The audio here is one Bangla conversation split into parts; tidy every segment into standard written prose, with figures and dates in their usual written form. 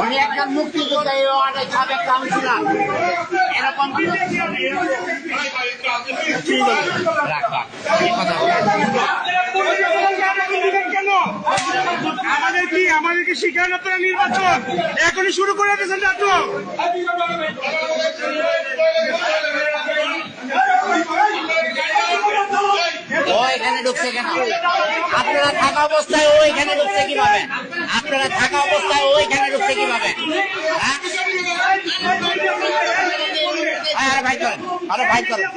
উনি একজন মুক্তিযোদ্ধা, সাবেক কাউন্সিলর, এরকম আমাদেরকে শিখান আপনারা নির্বাচন এখনই শুরু করে দিয়েছেন নাটক। ও এখানে ঢুকছে কেন? আপনারা থাকা অবস্থায় ও এখানে ঢুকছে কিভাবে? আপনারা থাকা অবস্থায় ও এখানে ঢুকছে কিভাবে? আরে ভাই করেন, আরে ভাই করেন।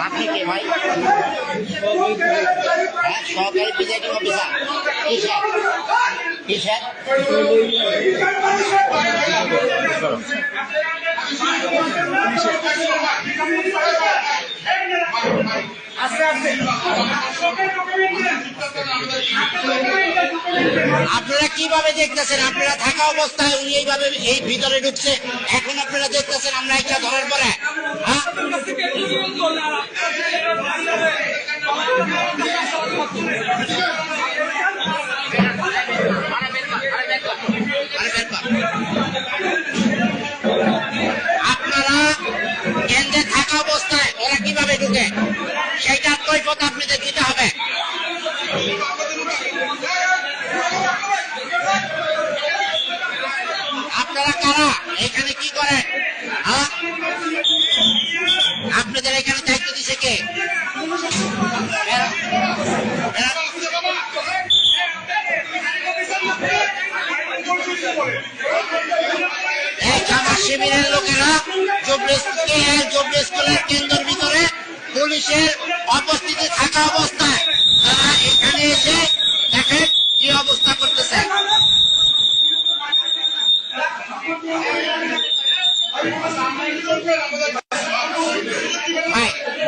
আপনি কে ভাই? সহকারী প্রিজাইডিং অফিসার। কিসের? আপনারা কিভাবে দেখতেছেন? আপনারা থাকা অবস্থায় উনি এইভাবে এই ভিতরে ঢুকছে, এখন আপনারা দেখতেছেন আমরা একটা ধরার পরে আপনারা কেন্দ্রে থাকা অবস্থায় ওরা কিভাবে ঢুকে সেইটার কৈফিয়ত আপনাদের দিতে হবে। আপনারা কারা? এখানে কি করেন? আপনাদের এখানে দায়িত্ব দিছে কে? শিবিরের লোকেরা জবলি স্কুলের কেন্দ্রের ভিতরে পুলিশের উপস্থিতি থাকা অবস্থায় তারা এখানে এসে দেখেন কি অবস্থা করতেছে।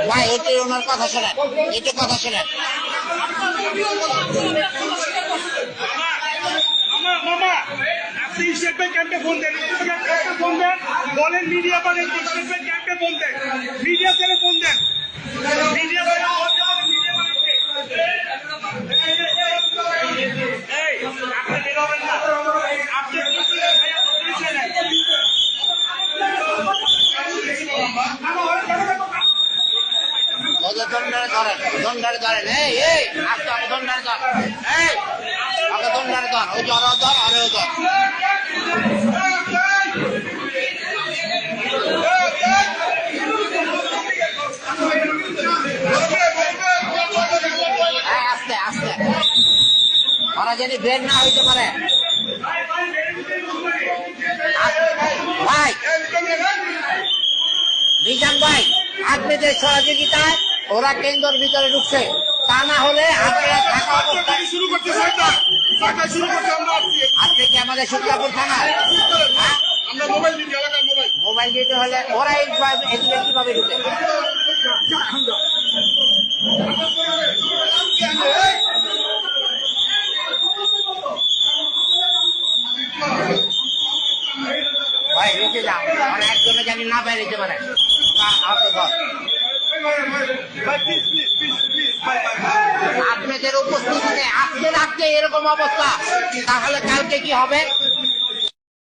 ভাই একটু ওনার কথা শোনেন, একটু কথা শোনেন। স্টেট ব্যাংক ক্যাম্পে ফোন দেন, ফোন দেন, বলেন মিডিয়া পারেন, স্টেট ব্যাংক ক্যাম্পে ফোন দেন, মিডিয়া সেলে ফোন দেন, মিডিয়া সেলে ফোন দেন, মিডিয়া পারেন। এই আপনি বেরোবেন না, আপনি ওদের দণ্ডারে ধরেন, দণ্ডারে ধরেন, এই আস্তে আমাকে দণ্ডারে ধর, এই আমাকে দণ্ডারে ধর, ওই জ্বর ধর আর ওই ধর। আস্তে আস্তে ওরা যদি বের না হইতে পারে। ভাই মিজান ভাই, আপনাদের সহযোগিতায় ওরা কেন্দ্রের ভিতরে ঢুকছে, তা না হলে আপনারা থাকা অবস্থায় শুরু করতে আপনি কি আমাদের শুক্লাপুর থানা? আমরা মোবাইল ডিউটি, এলাকার মোবাইল ডিউটি হলে ওরা এদিকে কিভাবে ঢুকে? ভাই রেখে যাও, মানে একজনে জানি না বেরিয়ে পারে। আপনাদের উপস্থিতিতে আজকে রাত্রে এরকম অবস্থা, তাহলে কালকে কি হবে?